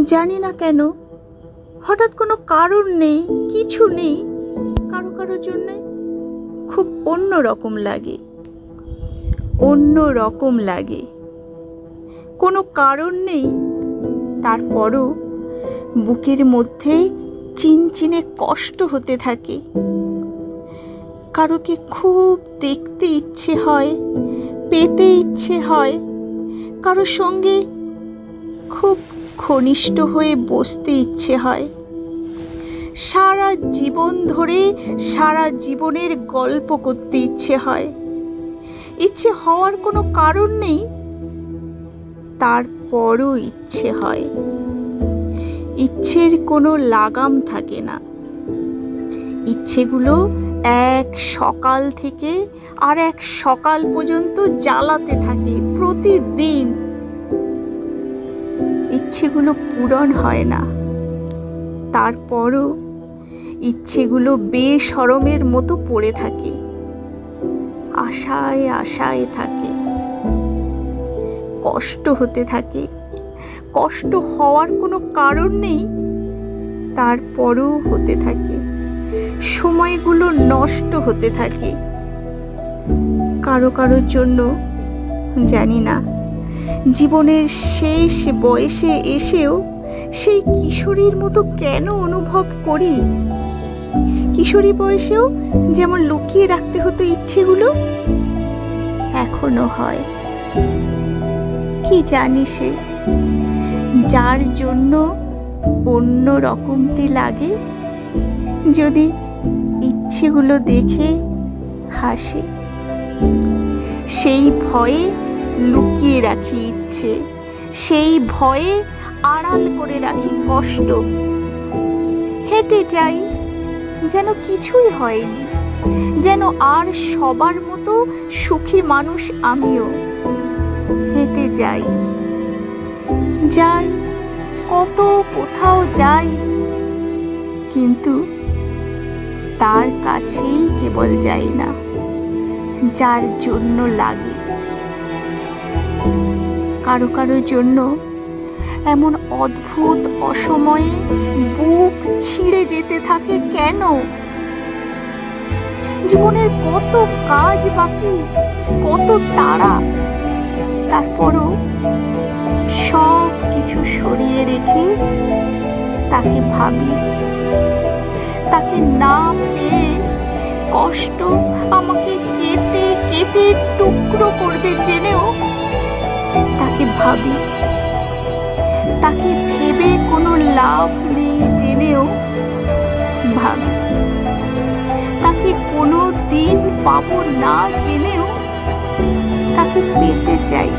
জানি না কেন হঠাৎ কোনো কারণ নেই, কিছু নেই, কারো কারোর জন্য খুব অন্য রকম লাগে, অন্য রকম লাগে। কোনো কারণ নেই, তারপরও বুকের মধ্যে চিনচিনে কষ্ট হতে থাকে। কারোকে খুব দেখতে ইচ্ছে হয়, পেতে ইচ্ছে হয়, কারোর সঙ্গে খুব ঘনিষ্ঠ হয়ে বসতে ইচ্ছে হয়। সারা জীবন ধরে সারা জীবনের গল্প করতে ইচ্ছে হয়। ইচ্ছে হওয়ার কোনো কারণ নেই, তারপরও ইচ্ছে হয়। ইচ্ছের কোনো লাগাম থাকে না। ইচ্ছেগুলো এক সকাল থেকে আর এক সকাল পর্যন্ত জ্বালাতে থাকে প্রতিদিন। ইচ্ছেগুলো পূরণ হয় না, তারপরও ইচ্ছেগুলো বেশরমের মতো পড়ে থাকে, আশায় আশায় থাকে। কষ্ট হতে থাকে, কষ্ট হওয়ার কোনো কারণ নেই, তারপরও হতে থাকে। সময়গুলো নষ্ট হতে থাকে। কারো কারোর জন্য জানি না, জীবনের শেষ বয়সে এসেও সেই কিশোরীর মতো কেন অনুভব করি। কিশোরী বয়সেও যেমন লুকিয়ে রাখতে হতো ইচ্ছেগুলো, এখনো হয়। কি জানি সে, যার জন্য অন্য রকমটি লাগে, যদি ইচ্ছেগুলো দেখে হাসে। সেই ভয়ে লুকিয়ে রাখি ইচ্ছে, সেই ভয়ে আড়াল করে রাখি কষ্ট। হেঁটে যাই যেন কিছুই হয়নি, যেন আর সবার মতো সুখী মানুষ আমিও। হেঁটে যাই, যাই কত কোথাও যাই, কিন্তু তার কাছেই কেবল যাই না যার জন্য লাগে। কারো কারোর জন্য এমন অদ্ভুত অসময়ে বুক ছিঁড়ে যেতে থাকে কেন? জীবনের কত কাজ বাকি, কত তাড়া, তারপরও সব কিছু সরিয়ে রেখে তাকে ভাবি। তাকে না পেয়ে কষ্ট আমাকে কেটে কেটে টুকরো করবে জেনেও তাকে ভাবি। তাকে ভেবে কোনো লাভ নেই জেনেও ভাবি। তাকে কোনো দিন পাবো না জেনেও তাকে পেতে চাই।